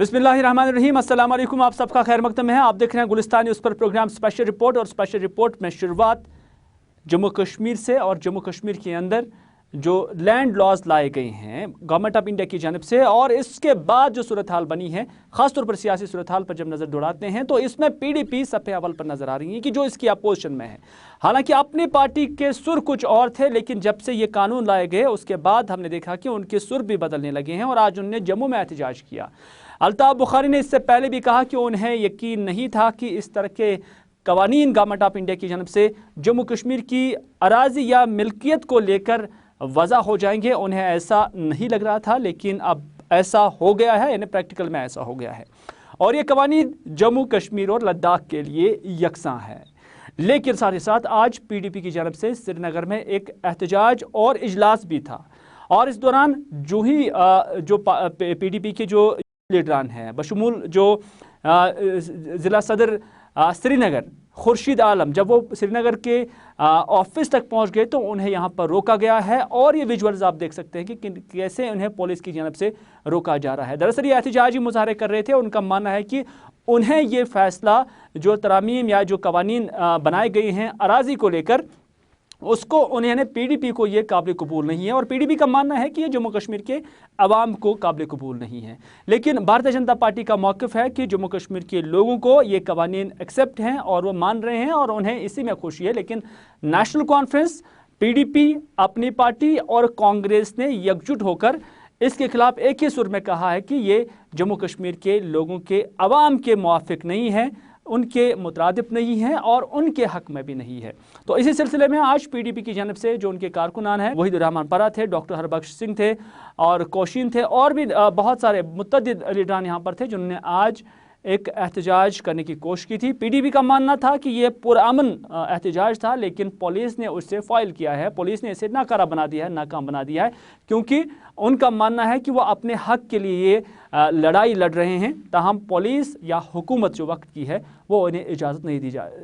बिस्मिल्लाहिर्रहमानिर्रहीम, अस्सलाम वालेकुम। आप सबका खैर मकदम है। आप देख रहे हैं गुलिस्तान न्यूज़ पर प्रोग्राम स्पेशल रिपोर्ट। और स्पेशल रिपोर्ट में शुरुआत जम्मू कश्मीर से, और जम्मू कश्मीर के अंदर जो लैंड लॉज लाए गए हैं गवर्नमेंट ऑफ इंडिया की जानब से, और इसके बाद जो सूरत हाल बनी है, ख़ासतौर पर सियासी सूरत हाल पर जब नज़र दौड़ाते हैं तो इसमें PDP सफ़े अव्वल पर नज़र आ रही है कि जो इसकी अपोजिशन में है। हालांकि अपनी पार्टी के सुर कुछ और थे, लेकिन जब से ये कानून लाए गए उसके बाद हमने देखा कि उनके सुर भी बदलने लगे हैं और आज उन्होंने जम्मू में एहतजाज किया। अल्ताफ़ बुखारी ने इससे पहले भी कहा कि उन्हें यकीन नहीं था कि इस तरह के कवानीन गवर्नमेंट ऑफ इंडिया की जानब से जम्मू कश्मीर की अराज़ी या मिल्कियत को लेकर वज़ा हो जाएंगे। उन्हें ऐसा नहीं लग रहा था, लेकिन अब ऐसा हो गया है, यानी प्रैक्टिकल में ऐसा हो गया है। और ये कवानीन जम्मू कश्मीर और लद्दाख के लिए यकसां है। लेकिन साथ ही साथ आज PDP की जानब से श्रीनगर में एक एहतजाज और इजलास भी था, और इस दौरान जो ही जो PDP के जो लीडरान हैं बशमूल जो ज़िला सदर श्रीनगर खुर्शीद आलम, जब वो श्रीनगर के ऑफिस तक पहुंच गए तो उन्हें यहां पर रोका गया है। और ये विजुअल्स आप देख सकते हैं कि कैसे उन्हें पुलिस की जानब से रोका जा रहा है। दरअसल ये एहतजाजी मुजाहरे कर रहे थे। उनका मानना है कि उन्हें ये फैसला जो तरामीम या जो कवानीन बनाए गए हैं अराज़ी को लेकर, उसको उन्हें PDP को ये काबिल कबूल नहीं है। और PDP का मानना है कि ये जम्मू कश्मीर के अवाम को काबिल कबूल नहीं है। लेकिन भारतीय जनता पार्टी का मौक़िफ़ है कि जम्मू कश्मीर के लोगों को ये कवानीन एक्सेप्ट हैं और वो मान रहे हैं और उन्हें इसी में खुशी है। लेकिन नेशनल कॉन्फ्रेंस, PDP, अपनी पार्टी और कांग्रेस ने एकजुट होकर इसके खिलाफ एक ही सुर में कहा है कि ये जम्मू कश्मीर के लोगों के अवाम के मुआफ़िक नहीं है, उनके मुतरादिफ नहीं है और उनके हक में भी नहीं है। तो इसी सिलसिले में आज PDP की जानब से जो उनके कारकुनान हैं, वहीदुर्रहमान परा थे, डॉक्टर हरबख्श सिंह थे और कोशीन थे, और भी बहुत सारे मुतअद्दिद लीडरान यहाँ पर थे जिन्होंने आज एक एहतजाज करने की कोशिश की थी। PDP का मानना था कि ये पुरअमन एहतजाज था, लेकिन पुलिस ने उससे फाइल किया है, पुलिस ने इसे नाकारा बना दिया है, नाकाम बना दिया है, क्योंकि उनका मानना है कि वो अपने हक के लिए लड़ाई लड़ रहे हैं। ताहम पुलिस या हुकूमत जो वक्त की है वो उन्हें इजाज़त नहीं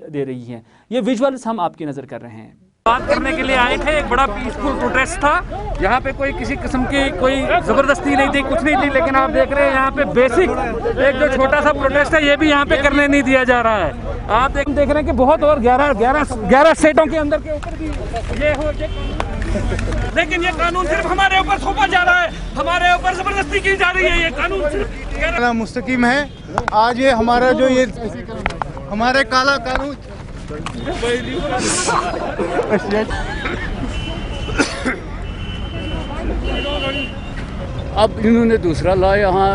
दे रही है। ये विजुअल्स हम आपकी नज़र कर रहे हैं। बात करने के लिए आए थे। एक बड़ा पीसफुल प्रोटेस्ट था। यहाँ पे कोई किसी किस्म की कोई जबरदस्ती नहीं थी, कुछ नहीं थी। लेकिन आप देख रहे हैं यहाँ पे बेसिक एक जो छोटा सा प्रोटेस्ट है ये भी यहाँ पे करने नहीं दिया जा रहा है। आप देख रहे हैं कि बहुत और 11 स्टेटों के अंदर के ऊपर भी ये हो, लेकिन ये कानून सिर्फ हमारे ऊपर थोपा जा रहा है, हमारे ऊपर जबरदस्ती की जा रही है। ये कानून मुस्तकीम है। आज ये हमारा जो ये हमारे काला कानून अब इन्होंने दूसरा लॉ यहाँ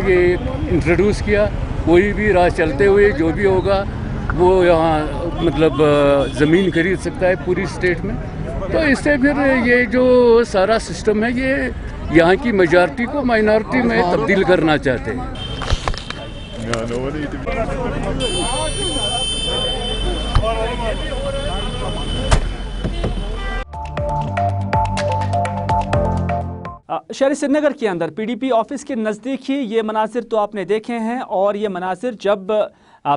ये इंट्रोड्यूस किया। कोई भी राह चलते हुए जो भी होगा वो यहाँ मतलब ज़मीन खरीद सकता है पूरी स्टेट में। तो इससे फिर ये जो सारा सिस्टम है ये यहाँ की मेजॉरिटी को माइनॉरिटी में तब्दील करना चाहते हैं। शहर श्रीनगर के अंदर PDP ऑफिस के नज़दीक ही ये मनाजिर तो आपने देखे हैं, और ये मनाजिर जब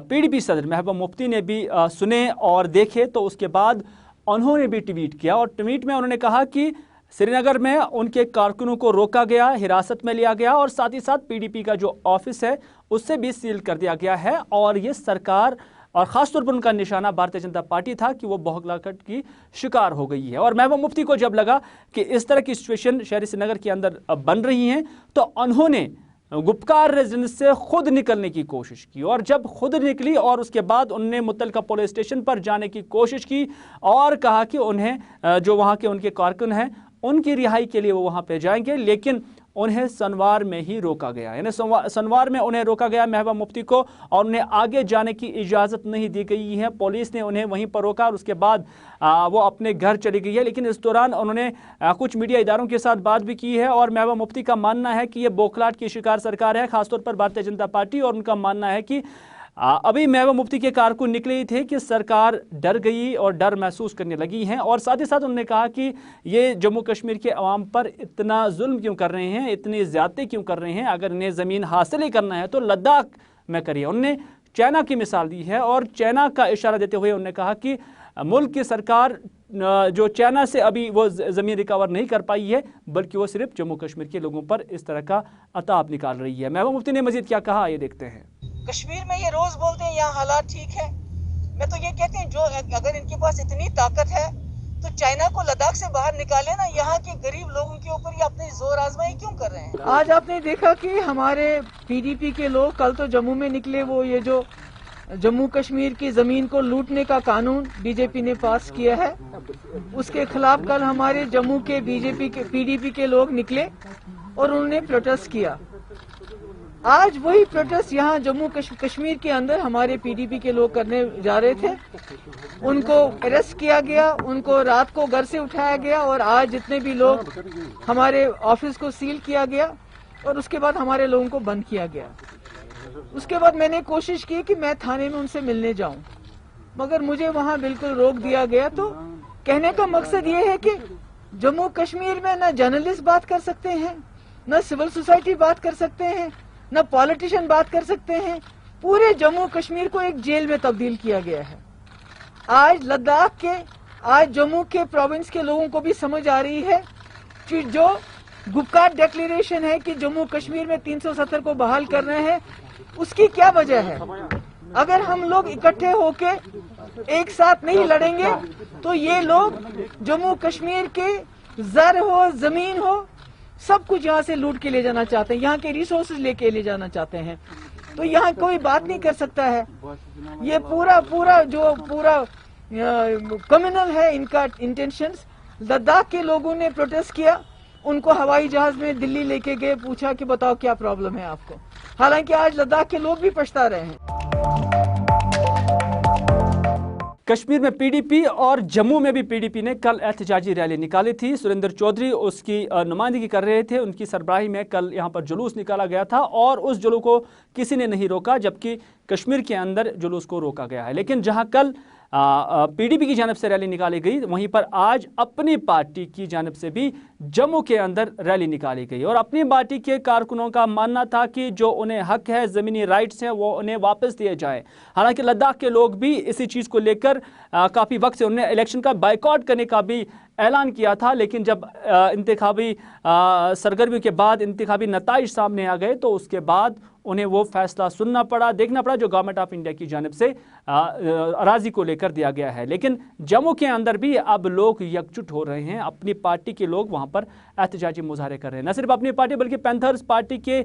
PDP सदर महबूबा मुफ्ती ने भी सुने और देखे तो उसके बाद उन्होंने भी ट्वीट किया। और ट्वीट में उन्होंने कहा कि श्रीनगर में उनके कारकुनों को रोका गया, हिरासत में लिया गया, और साथ ही साथ PDP का जो ऑफिस है उससे भी सील कर दिया गया है। और ये सरकार और ख़ासतौर पर उनका निशाना भारतीय जनता पार्टी था कि वो बहुगलाकट की शिकार हो गई है। और महबूबा मुफ्ती को जब लगा कि इस तरह की सिचुएशन शहर श्रीनगर के अंदर बन रही हैं तो उन्होंने गुप्कार रेजिडेंस से खुद निकलने की कोशिश की। और जब खुद निकली और उसके बाद उन्होंने मुतलका पुलिस स्टेशन पर जाने की कोशिश की और कहा कि उन्हें जो वहाँ के उनके कारकुन हैं उनकी रिहाई के लिए वो वहाँ पे जाएंगे, लेकिन उन्हें सनवार में ही रोका गया। यानी सनवार में उन्हें रोका गया महबूबा मुफ्ती को, और उन्हें आगे जाने की इजाज़त नहीं दी गई है। पुलिस ने उन्हें वहीं पर रोका और उसके बाद वो अपने घर चली गई है। लेकिन इस दौरान उन्होंने कुछ मीडिया इदारों के साथ बात भी की है। और महबूबा मुफ्ती का मानना है कि ये बौखलाहट की शिकार सरकार है, ख़ासतौर पर भारतीय जनता पार्टी। और उनका मानना है कि अभी महबूबा मुफ्ती के कारकुन निकले ही थे कि सरकार डर गई और डर महसूस करने लगी हैं। और साथ ही साथ उन्होंने कहा कि ये जम्मू कश्मीर के अवाम पर इतना जुल्म क्यों कर रहे हैं, इतनी ज़्यादती क्यों कर रहे हैं। अगर इन्हें ज़मीन हासिल ही करना है तो लद्दाख में करिए। उन्होंने चाइना की मिसाल दी है और चाइना का इशारा देते हुए उन्होंने कहा कि मुल्क की सरकार जो चाइना से अभी वो ज़मीन रिकवर नहीं कर पाई है, बल्कि वो सिर्फ जम्मू कश्मीर के लोगों पर इस तरह का अताब निकाल रही है। महबूब मुफ्ती ने मजीद क्या कहा, ये देखते हैं। कश्मीर में ये रोज बोलते हैं यहाँ हालात ठीक है। मैं तो ये कहती हूँ जो अगर इनके पास इतनी ताकत है तो चाइना को लद्दाख से बाहर निकाले ना, यहाँ के गरीब लोगों के ऊपर ये अपनी जोर आजमाई क्यों कर रहे हैं। आज आपने देखा कि हमारे पीडीपी के लोग कल तो जम्मू में निकले, वो ये जो जम्मू कश्मीर की जमीन को लूटने का कानून बीजेपी ने पास किया है, उसके खिलाफ कल हमारे जम्मू के पीडीपी के लोग निकले और उन्होंने प्रोटेस्ट किया। आज वही प्रोटेस्ट यहाँ जम्मू कश्मीर के अंदर हमारे पीडीपी के लोग करने जा रहे थे। उनको अरेस्ट किया गया, उनको रात को घर से उठाया गया और आज जितने भी लोग हमारे ऑफिस को सील किया गया और उसके बाद हमारे लोगों को बंद किया गया। उसके बाद मैंने कोशिश की कि मैं थाने में उनसे मिलने जाऊं, मगर मुझे वहां बिल्कुल रोक दिया गया। तो कहने का मकसद ये है कि जम्मू कश्मीर में न जर्नलिस्ट बात कर सकते हैं, न सिविल सोसाइटी बात कर सकते हैं, न पॉलिटिशियन बात कर सकते हैं। पूरे जम्मू कश्मीर को एक जेल में तब्दील किया गया है। आज लद्दाख के, आज जम्मू के प्रोविंस के लोगों को भी समझ आ रही है कि जो गुपकार डिक्लेरेशन है कि जम्मू कश्मीर में 370 को बहाल कर रहे हैं, उसकी क्या वजह है। अगर हम लोग इकट्ठे होके एक साथ नहीं लड़ेंगे तो ये लोग जम्मू कश्मीर के जर हो, जमीन हो, सब कुछ यहाँ से लूट के ले जाना चाहते हैं, यहाँ के रिसोर्सेज लेके ले जाना चाहते हैं। तो यहाँ कोई बात नहीं कर सकता है। ये पूरा कम्युनल है इनका इंटेंशंस। लद्दाख के लोगों ने प्रोटेस्ट किया, उनको हवाई जहाज में दिल्ली लेके गए, पूछा कि बताओ क्या प्रॉब्लम है आपको। हालांकि आज लद्दाख के लोग भी पछता रहे हैं। कश्मीर में पीडीपी और जम्मू में भी पीडीपी ने कल एहतजाजी रैली निकाली थी। सुरेंद्र चौधरी उसकी नुमाइंदगी कर रहे थे। उनकी सरबराही में कल यहाँ पर जुलूस निकाला गया था और उस जुलूस को किसी ने नहीं रोका, जबकि कश्मीर के अंदर जुलूस को रोका गया है। लेकिन जहाँ कल पीडीपी की जानिब से रैली निकाली गई, वहीं पर आज अपनी पार्टी की जानिब से भी जम्मू के अंदर रैली निकाली गई और अपनी पार्टी के कारकुनों का मानना था कि जो उन्हें हक है, ज़मीनी राइट्स हैं, वो उन्हें वापस दिए जाएं। हालांकि लद्दाख के लोग भी इसी चीज़ को लेकर काफ़ी वक्त से उन्होंने इलेक्शन का बाइकआउट करने का भी ऐलान किया था, लेकिन जब इंतखाबी सरगर्मियों के बाद इंतखाबी नताइज सामने आ गए तो उसके बाद उन्हें वो फैसला सुनना पड़ा, देखना पड़ा जो गवर्नमेंट ऑफ इंडिया की जानिब से अराजी को लेकर दिया गया है। लेकिन जम्मू के अंदर भी अब लोग एकजुट हो रहे हैं, अपनी पार्टी के लोग वहाँ पर एहतजाजी मुजाहरे कर रहे हैं। न सिर्फ अपनी पार्टी बल्कि पैंथर्स पार्टी के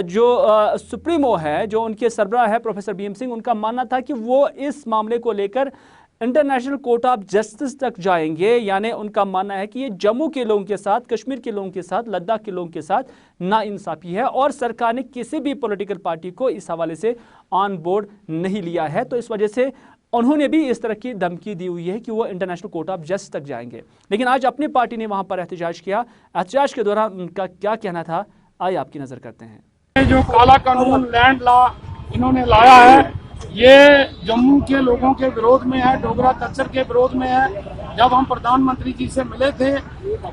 जो सुप्रीमो है, जो उनके सरबराह है प्रोफेसर बीएम सिंह, उनका मानना था कि वो इस मामले को लेकर इंटरनेशनल कोर्ट ऑफ जस्टिस तक जाएंगे। यानी उनका मानना है कि ये जम्मू के लोगों के साथ, कश्मीर के लोगों के साथ, लद्दाख के लोगों के साथ नाइंसाफी है और सरकार ने किसी भी पॉलिटिकल पार्टी को इस हवाले से ऑन बोर्ड नहीं लिया है। तो इस वजह से उन्होंने भी इस तरह की धमकी दी हुई है कि वो इंटरनेशनल कोर्ट ऑफ जस्टिस तक जाएंगे। लेकिन आज अपनी पार्टी ने वहां पर एहतजाज किया। एहतजाज के दौरान उनका क्या कहना था, आइए आपकी नजर करते हैं। जो काला कानून लैंड लॉ इन्होंने लाया है, ये जम्मू के लोगों के विरोध में है, डोगरा कल्चर के विरोध में है। जब हम प्रधानमंत्री जी से मिले थे,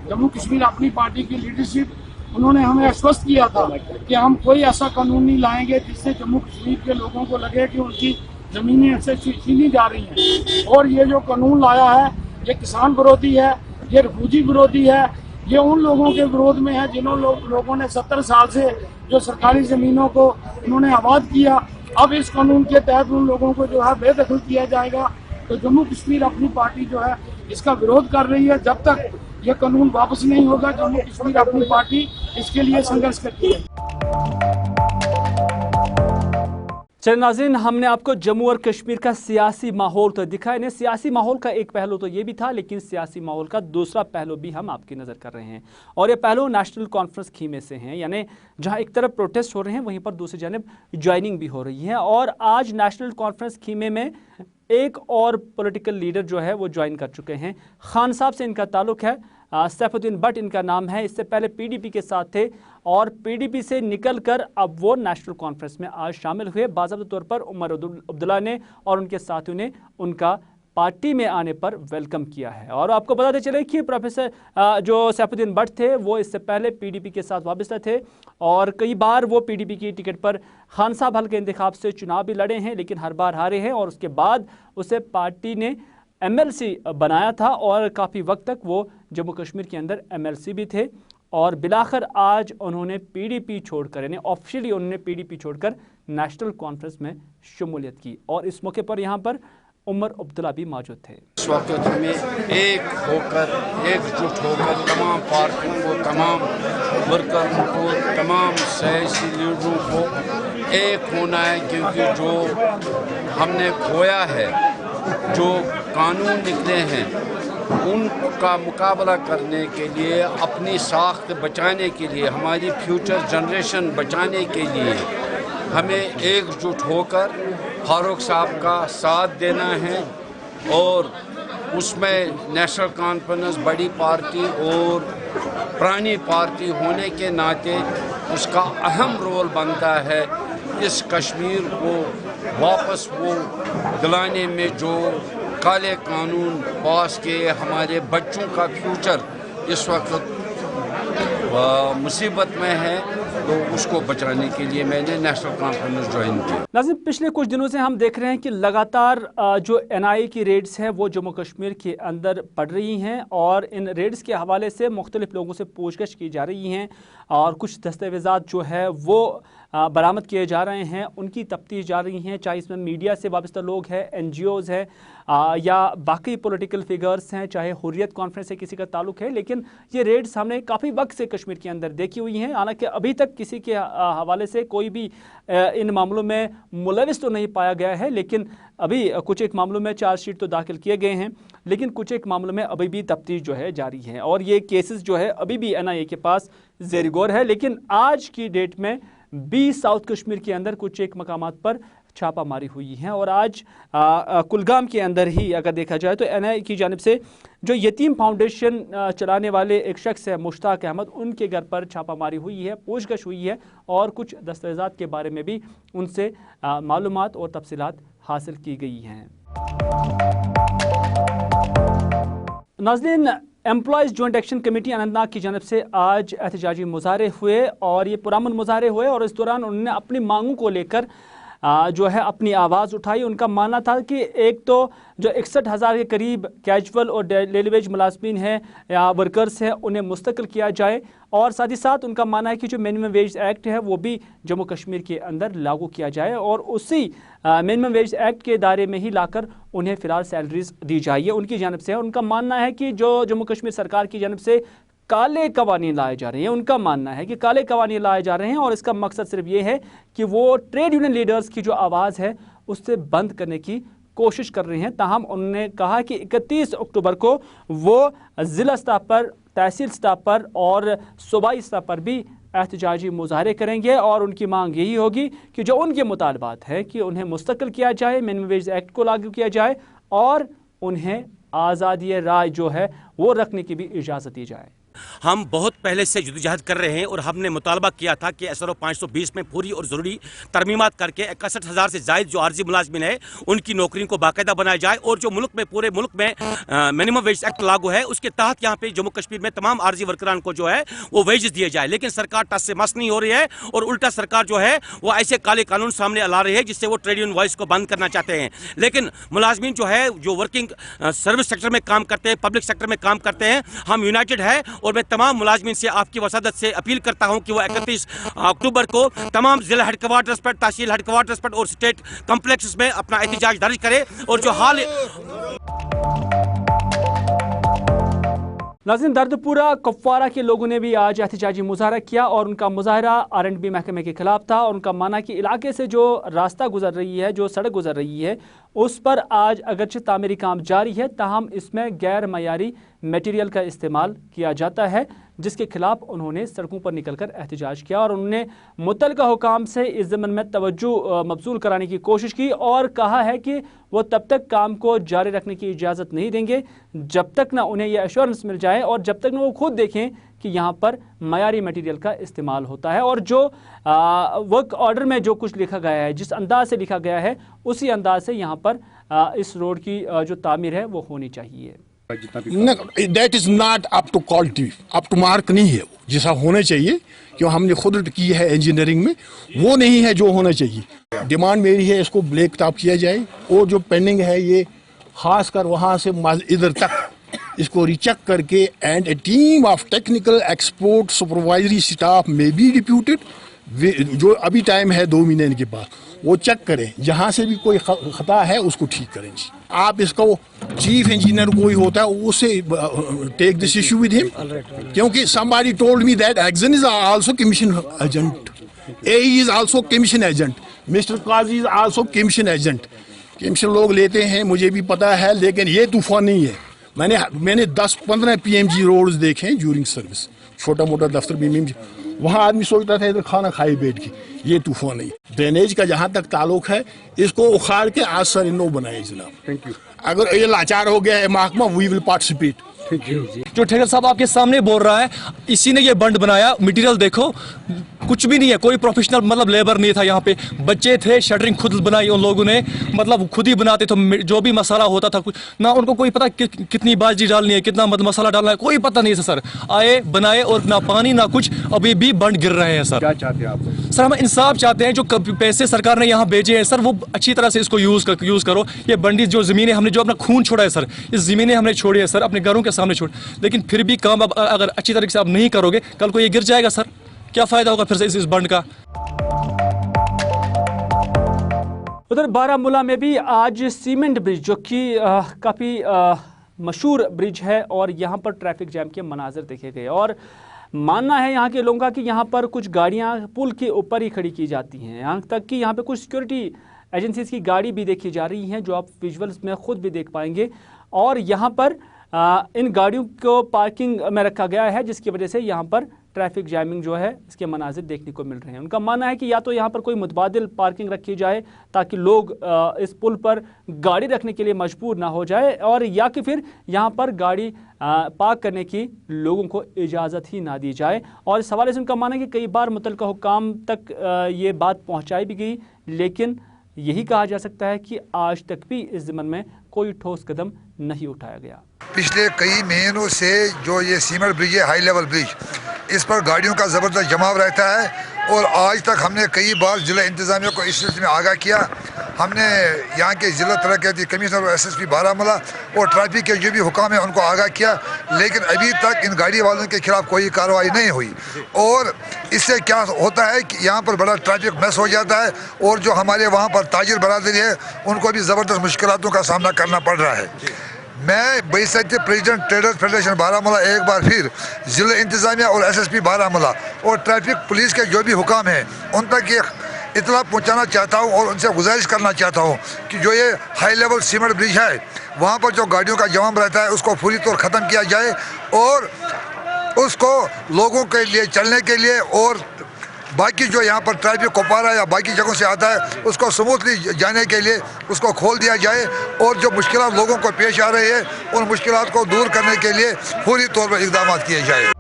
जम्मू कश्मीर अपनी पार्टी की लीडरशिप, उन्होंने हमें आश्वस्त किया था कि हम कोई ऐसा कानून नहीं लाएंगे जिससे जम्मू कश्मीर के लोगों को लगे कि उनकी जमीनें ऐसे छीनी जा रही हैं। और ये जो कानून लाया है, ये किसान विरोधी है, ये रिफ्यूजी विरोधी है, ये उन लोगों के विरोध में है जिन्हों लोगों ने 70 साल से जो सरकारी जमीनों को उन्होंने आबाद किया। अब इस कानून के तहत उन लोगों को जो है बेदखल किया जाएगा। तो जम्मू कश्मीर अपनी पार्टी जो है इसका विरोध कर रही है। जब तक ये कानून वापस नहीं होगा, जम्मू कश्मीर अपनी पार्टी इसके लिए संघर्ष करती है। चलिए नाज़रीन, हमने आपको जम्मू और कश्मीर का सियासी माहौल तो दिखाया नहीं। सियासी माहौल का एक पहलू तो ये भी था, लेकिन सियासी माहौल का दूसरा पहलू भी हम आपकी नज़र कर रहे हैं और ये पहलू नेशनल कॉन्फ्रेंस खीमे से हैं। यानी जहां एक तरफ प्रोटेस्ट हो रहे हैं, वहीं पर दूसरी जानिब ज्वाइनिंग भी हो रही है। और आज नेशनल कॉन्फ्रेंस खीमे में एक और पॉलिटिकल लीडर जो है वो ज्वाइन कर चुके हैं। खान साहब से इनका ताल्लुक है, सैफुद्दीन भट्ट इनका नाम है। इससे पहले पीडीपी के साथ थे और पीडीपी से निकलकर अब वो नेशनल कॉन्फ्रेंस में आज शामिल हुए। बाज़ाब्ता तौर पर उमर अब्दुल्ला ने और उनके साथियों ने उनका पार्टी में आने पर वेलकम किया है। और आपको बताते चले कि प्रोफेसर जो सैफुद्दीन भट्ट थे वो इससे पहले पीडीपी के साथ वाबस्ता थे और कई बार वो पीडीपी की टिकट पर खान साहब हल्के इंतखाब से चुनाव भी लड़े हैं, लेकिन हर बार हारे हैं और उसके बाद उसे पार्टी ने MLC बनाया था और काफ़ी वक्त तक वो जम्मू कश्मीर के अंदर MLC भी थे और बिलाखिर आज उन्होंने PDP छोड़कर यानी ऑफिशियली उन्होंने PDP छोड़कर नेशनल कॉन्फ्रेंस में शमूलियत की और इस मौके पर यहाँ पर उमर अब्दुल्ला भी मौजूद थे। इस वक्त हमें एकजुट होकर तमाम पार्टियों को, तमाम वर्करों को, तमाम सियासी लीडरों को एक होना है, क्योंकि जो हमने खोया है, जो कानून निकले हैं, उनका मुकाबला करने के लिए, अपनी साख्त बचाने के लिए, हमारी फ्यूचर जनरेशन बचाने के लिए हमें एकजुट होकर फारूक साहब का साथ देना है और उसमें नेशनल कॉन्फ्रेंस बड़ी पार्टी और पुरानी पार्टी होने के नाते उसका अहम रोल बनता है इस कश्मीर को वापस वो दिलाने में जो काले कानून पास किए, हमारे बच्चों का फ्यूचर इस वक्त मुसीबत में है, तो उसको बचाने के लिए मैंने नेशनल कॉन्फ्रेंस ज्वाइन की। नाज़रीन, पिछले कुछ दिनों से हम देख रहे हैं कि लगातार जो NIA की रेड्स हैं वो जम्मू कश्मीर के अंदर पड़ रही हैं और इन रेड्स के हवाले से मुख्तलिफ लोगों से पूछताछ की जा रही हैं और कुछ दस्तावेज़ात जो है वो बरामद किए जा रहे हैं, उनकी तफ्तीश जा रही हैं, चाहे इसमें मीडिया से वाबस्ता लोग हैं, NGOs हैं या बाकी पॉलिटिकल फिगर्स हैं, चाहे हुर्रियत कॉन्फ्रेंस से किसी का ताल्लुक है, लेकिन ये रेड्स हमने काफ़ी वक्त से कश्मीर के अंदर देखी हुई हैं। हालांकि अभी तक किसी के हवाले से कोई भी इन मामलों में मुलविस तो नहीं पाया गया है, लेकिन अभी कुछ एक मामलों में चार्जशीट तो दाखिल किए गए हैं, लेकिन कुछ एक मामलों में अभी भी तफ्तीश जो है जारी है और ये केसेस जो है अभी भी NIA के पास ज़ेर गौर है। लेकिन आज की डेट में भी साउथ कश्मीर के अंदर कुछ एक मकामात पर छापामारी हुई है और आज कुलगाम के अंदर ही अगर देखा जाए तो NIA की जानिब से जो यतीम फाउंडेशन चलाने वाले एक शख्स है मुश्ताक अहमद, उनके घर पर छापामारी हुई है, पूछताछ हुई है और कुछ दस्तावेज़ात के बारे में भी उनसे मालूमात और तफसीलात हासिल की गई हैं। नाज़रीन, employees joint action committee Anantnag की जानब से आज एहतजाजी मुजाहरे हुए और ये पुरअमन मुजाहरे हुए और इस दौरान उन्होंने अपनी मांगों को लेकर जो है अपनी आवाज़ उठाई। उनका मानना था कि एक तो जो 61,000 के करीब कैजुअल और डेली वेज मुलाजमीन हैं या वर्कर्स हैं उन्हें मुस्तकिल किया जाए और साथ ही साथ उनका मानना है कि जो मिनिमम वेज एक्ट है वो भी जम्मू कश्मीर के अंदर लागू किया जाए और उसी मिनिमम वेज एक्ट के दायरे में ही लाकर उन्हें फ़िलहाल सैलरीज दी जाए। उनकी जानब से उनका मानना है कि जो जम्मू कश्मीर सरकार की जानब से काले कवानीन लाए जा रहे हैं, उनका मानना है कि काले कवानीन लाए जा रहे हैं और इसका मकसद सिर्फ ये है कि वो ट्रेड यूनियन लीडर्स की जो आवाज़ है उससे बंद करने की कोशिश कर रहे हैं। ताहम उन्होंने कहा कि 31 अक्टूबर को वो ज़िला स्तर पर, तहसील स्तर पर और सूबाई स्तर पर भी एहतजाजी मुजाहरे करेंगे और उनकी मांग यही होगी कि जो उनके मुतालबात है कि उन्हें मुस्तकिल किया जाए, मिनिमम वेज एक्ट को लागू किया जाए और उन्हें आज़ादी राय जो है वो रखने की भी इजाज़त दी जाए। हम बहुत पहले से जदोजहद कर रहे हैं और हमने मुतालबा किया था कि SRO 520 में पूरी और ज़रूरी तरमीमात करके 61,000 से ज़ायद जो आर्जी मुलाजमिन है उनकी नौकरियों को बाकायदा बनाया जाए और जो मुल्क में पूरे मुल्क में मिनिमम वेज एक्ट लागू है उसके तहत यहाँ पे जम्मू कश्मीर में तमाम आर्जी वर्करान को जो है वो वेजेस दिए जाए। लेकिन सरकार टस से मस नहीं हो रही है और उल्टा सरकार जो है वो ऐसे काले कानून सामने ला रही है जिससे वो ट्रेड यूनियन वॉइस को बंद करना चाहते हैं। लेकिन मुलाजमिन जो है जो वर्किंग सर्विस सेक्टर में काम करते हैं, पब्लिक सेक्टर में काम करते हैं, हम यूनाइटेड है और मैं तमाम मुलाजमिन से आपकी वसादत से अपील करता हूं कि वो 31 अक्टूबर को तमाम जिला हेडक्वार्टर्स पर, तहसील हेडक्वार्टर्स पर और स्टेट कॉम्प्लेक्स में अपना एहतजाज दर्ज करे और जो हाल नाज़रीन, दर्दपुरा कुपवारा के लोगों ने भी आज एहतजाजी मुजाहरा किया और उनका मुजाहरा R&B महकमे के खिलाफ था और उनका माना कि इलाके से जो रास्ता गुजर रही है, जो सड़क गुजर रही है उस पर आज अगरचे तामीरी काम जारी है, ताहम इसमें गैर मयारी मटेरियल का इस्तेमाल किया जाता है, जिसके खिलाफ उन्होंने सड़कों पर निकलकर एहतजाज किया और उन्होंने मुतलका हुकाम से इस ज़मन में तवज्जो मबसूल कराने की कोशिश की और कहा है कि वो तब तक काम को जारी रखने की इजाज़त नहीं देंगे जब तक ना उन्हें यह एश्योरेंस मिल जाए और जब तक ना वो खुद देखें कि यहाँ पर मयारी मटेरियल का इस्तेमाल होता है और जो वर्क ऑर्डर में जो कुछ लिखा गया है, जिस अंदाज से लिखा गया है उसी अंदाज से यहाँ पर इस रोड की जो तामीर है वो होनी चाहिए। That is not up to quality, up to mark नहीं है वो जैसा होना चाहिए, क्यों हमने खुद की है इंजीनियरिंग में, वो नहीं है जो होना चाहिए। डिमांड मेरी है इसको ब्लैक टॉप किया जाए और जो पेंडिंग है ये खासकर वहाँ से इधर तक इसको रिचेक करके, and A team of technical export supervisory staff में बी डिप्यूटेड, जो अभी टाइम है 2 महीने के बाद, वो चेक करें, जहाँ से भी कोई खता है उसको ठीक करें जी। आप इसको चीफ इंजीनियर कोई होता है उससे take this issue with him, क्योंकि somebody told me that Axon is also commission agent, AE is also commission agent, Mr. Qazi is also commission agent। Commission लोग लेते हैं, मुझे भी पता है, लेकिन ये तूफान नहीं है। मैंने 10-15 PMG रोड्स देखे हैं ड्यूरिंग सर्विस, छोटा मोटा दफ्तर भी, वहाँ आदमी सोचता था इधर खाना खाए बैठ के, ये तूफान नहीं। ड्रेनेज का जहाँ तक ताल्लुक है, इसको उखाड़ के आज सर इनो बनाए जनाब। Thank you. अगर ये लाचार हो गया है महकमा, वी विल पार्टिसिपेट। जो ठेकर साहब आपके सामने बोल रहा है, इसी ने ये बंड बनाया। मटेरियल देखो, कुछ भी नहीं है, कोई प्रोफेशनल मतलब लेबर नहीं था यहाँ पे, बच्चे थे, शटरिंग खुद बनाई उन लोगों ने, मतलब खुद ही बनाते थे। जो भी मसाला होता था ना उनको कोई पता कितनी बाजी डालनी है, कितना मसाला डालना है, कोई पता नहीं था सर। आए बनाए और ना पानी ना कुछ, अभी भी बंड गिर रहे हैं सर। क्या चाहते हैं आप सर? हम इंसाफ चाहते हैं, जो पैसे सरकार ने यहाँ भेजे हैं सर, वो अच्छी तरह से इसको यूज करो। ये बंडी जो जमीनें हमने जो अपना खून छोड़ा है सर, इस जमीनें हमने छोड़ी है सर, अपने घरों के सामने छोड़, लेकिन फिर भी काम अब अगर अच्छी तरीके से आप नहीं करोगे, कल को ये गिर जाएगा सर, क्या फायदा होगा फिर से इस बंड का। उधर बारामूला में भी आज सीमेंट ब्रिज, जो कि काफ़ी मशहूर ब्रिज है, और यहाँ पर ट्रैफिक जैम के मनाजर देखे गए, और मानना है यहाँ के लोगों का कि यहाँ पर कुछ गाड़ियाँ पुल के ऊपर ही खड़ी की जाती हैं, यहाँ तक कि यहाँ पे कुछ सिक्योरिटी एजेंसीज की गाड़ी भी देखी जा रही हैं, जो आप विजुअल्स में खुद भी देख पाएंगे। और यहाँ पर इन गाड़ियों को पार्किंग में रखा गया है, जिसकी वजह से यहाँ पर ट्रैफिक जैमिंग जो है इसके मनाजिर देखने को मिल रहे हैं। उनका मानना है कि या तो यहाँ पर कोई मुतबादिल पार्किंग रखी जाए ताकि लोग इस पुल पर गाड़ी रखने के लिए मजबूर ना हो जाए, और या कि फिर यहाँ पर गाड़ी पार्क करने की लोगों को इजाज़त ही ना दी जाए। और इस हवाले से उनका मानना है कि कई बार मुतल्लिका हुक्काम तक ये बात पहुँचाई भी गई, लेकिन यही कहा जा सकता है कि आज तक भी इस ज़िम्मन में कोई ठोस कदम नहीं उठाया गया। पिछले कई महीनों से जो ये सीमेंट ब्रिज है, हाई लेवल ब्रिज, इस पर गाड़ियों का ज़बरदस्त जमाव रहता है, और आज तक हमने कई बार ज़िला इंतज़ामिया को इस सिलसिले में आगाह किया। हमने यहाँ के ज़िला तरक्याती कमिश्नर और SSP बारामूला और ट्रैफिक के जो भी हुकाम है उनको आगाह किया, लेकिन अभी तक इन गाड़ी वालों के खिलाफ कोई कार्रवाई नहीं हुई। और इससे क्या होता है कि यहाँ पर बड़ा ट्रैफिक मिस हो जाता है, और जो हमारे वहाँ पर ताजिर बरादरी है उनको भी ज़बरदस्त मुश्किलातों का सामना करना पड़ रहा है। मैं बहैसियत प्रेसिडेंट ट्रेडर्स फेडरेशन बारामूला एक बार फिर ज़िला इंतज़ामिया और SSP बारामूला और ट्रैफिक पुलिस के जो भी हुकाम हैं उन तक ये इतला पहुंचाना चाहता हूं, और उनसे गुजारिश करना चाहता हूं कि जो ये हाई लेवल सीमेंट ब्रिज है, वहां पर जो गाड़ियों का जमाम रहता है उसको पूरी तौर ख़त्म किया जाए, और उसको लोगों के लिए चलने के लिए और बाकी जो यहाँ पर ट्रैफिक कोपारा या बाकी जगहों से आता है उसको स्मूथली जाने के लिए उसको खोल दिया जाए, और जो मुश्किलात लोगों को पेश आ रही है उन मुश्किलात को दूर करने के लिए पूरी तौर पर इक़दाम किए जाए।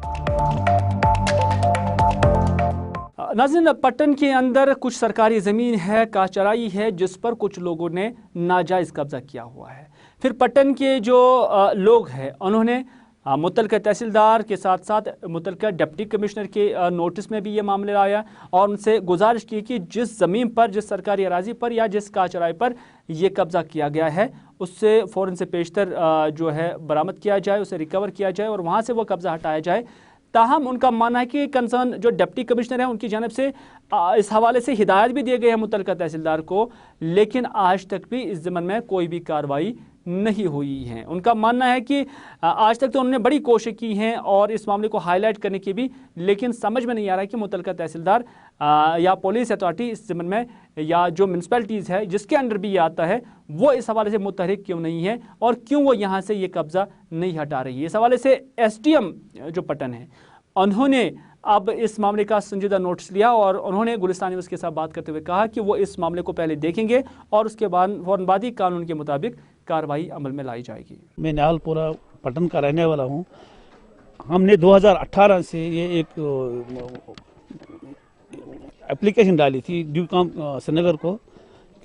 नाज़रीन, पट्टन के अंदर कुछ सरकारी ज़मीन है, काचराई है, जिस पर कुछ लोगों ने नाजायज़ कब्ज़ा किया हुआ है। फिर पट्टन के जो लोग हैं उन्होंने मुतल्लिका तहसीलदार के साथ साथ मुतल्लिका डिप्टी कमिश्नर के नोटिस में भी ये मामले आया, और उनसे गुजारिश की कि जिस ज़मीन पर, जिस सरकारी अराजी पर या जिस काचराई पर ये कब्ज़ा किया गया है उससे फ़ौरन से पेशतर जो है बरामद किया जाए, उसे रिकवर किया जाए और वहाँ से वो कब्ज़ा हटाया जाए। ताहम उनका मानना है कि कंसर्न जो डिप्टी कमिश्नर है उनकी जानिब से इस हवाले से हिदायत भी दिए गए हैं मुतल्लिका तहसीलदार को, लेकिन आज तक भी इस ज़िम्मन में कोई भी कार्रवाई नहीं हुई है। उनका मानना है कि आज तक तो उन्होंने बड़ी कोशिश की हैं और इस मामले को हाईलाइट करने की भी, लेकिन समझ में नहीं आ रहा है कि मुतल्लिका तहसीलदार या पुलिस अथॉरिटी इस ज़िम्मन में या जो म्यूनसिपैलिटीज़ है जिसके अंडर भी ये आता है वो इस हवाले से मुतहरिक क्यों नहीं है और क्यों वो यहाँ से ये कब्ज़ा नहीं हटा रही है। इस हवाले से SDM जो पट्टन है उन्होंने अब इस मामले का संजीदा नोटिस लिया और उन्होंने गुलिस्तान न्यूज़ के साथ बात करते हुए कहा कि वो इस मामले को पहले देखेंगे और उसके बाद फ़ौरन बाद ही कानून के मुताबिक कार्रवाई अमल में लाई जाएगी। मैं निहालपुरा पट्टन का रहने वाला हूँ। हमने 2018 से ये एक एप्लीकेशन डाली थी ड्यूकाम श्रीनगर को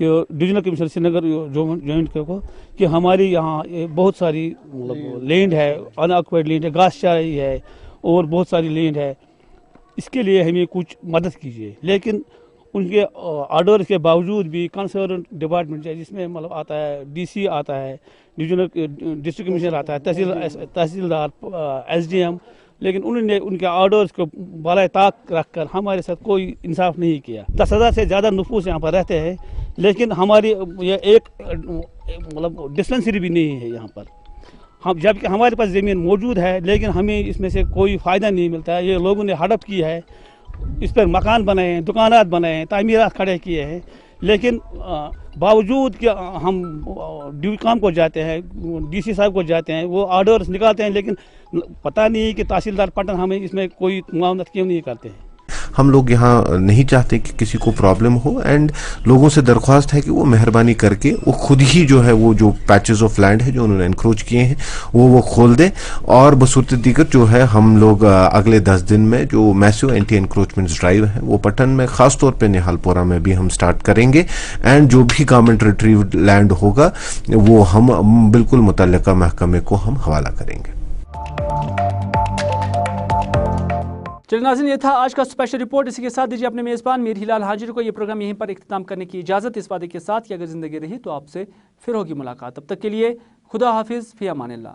कि डिविजनल कमिश्नर श्रीनगर जॉइंट को कि हमारी यहाँ बहुत सारी मतलब लैंड है, अनऑक्युपाइड लैंड है, घास चाराई है और बहुत सारी लैंड है, इसके लिए हमें कुछ मदद कीजिए। लेकिन ان کے آرڈرز کے باوجود بھی کنسرن ڈپارٹمنٹ جس میں आता ہے DC آتا ہے, ڈویژنل ڈسٹرکٹ کمشنر آتا ہے, تحصیلدار, SDM, لیکن انہوں نے ان کے آرڈرز کو بالائے طاق رکھ کر ہمارے ساتھ کوئی انصاف نہیں کیا. 10,000 سے زیادہ نفوس یہاں پر رہتے ہیں, لیکن ہماری یہ ایک ڈسپنسری بھی نہیں ہے یہاں پر. ہم جبکہ ہمارے پاس زمین موجود ہے, لیکن ہمیں اس میں سے کوئی فائدہ نہیں ملتا ہے. یہ لوگوں نے ہڑپ کی ہے, اس پر مکان بنائے ہیں, دکانات بنائے ہیں, تعمیرات کھڑے کیے ہیں, لیکن باوجود کہ ہم ڈیوکام کو جاتے ہیں, DC صاحب کو جاتے ہیں, وہ آرڈرز نکالتے ہیں, لیکن پتہ نہیں کہ تحصیلدار پٹن ہمیں اس میں کوئی معاونت کیوں نہیں کرتے ہیں. ہم لوگ یہاں نہیں چاہتے کہ کسی کو پرابلم ہو, اینڈ لوگوں سے درخواست ہے کہ وہ مہربانی کر کے وہ خود ہی جو ہے وہ جو پیچز آف لینڈ ہے جو انہوں نے انکروچ کیے ہیں وہ کھول دیں. اور بصورت دیگر جو ہے ہم لوگ اگلے 10 دن میں جو میسو اینٹی انکروچمنٹ ڈرائیو ہے وہ پٹن میں خاص طور پہ نہال پورہ میں بھی ہم سٹارٹ کریں گے, اینڈ جو بھی گورنمنٹ ریٹریوڈ لینڈ ہوگا وہ ہم بالکل متعلقہ محکمے کو ہم حوالہ کریں گے. چلیں ناظرین, یہ تھا آج کا اسپیشل رپورٹ. اسی کے ساتھ دیجیے اپنے میزبان میر ہلال حاجر کو یہ پروگرام یہیں پر اختتام کرنے کی اجازت, اس وعدے کے ساتھ کہ اگر زندگی رہی تو آپ سے پھر ہوگی ملاقات. تب تک کے لیے خدا حافظ, فی امان اللہ.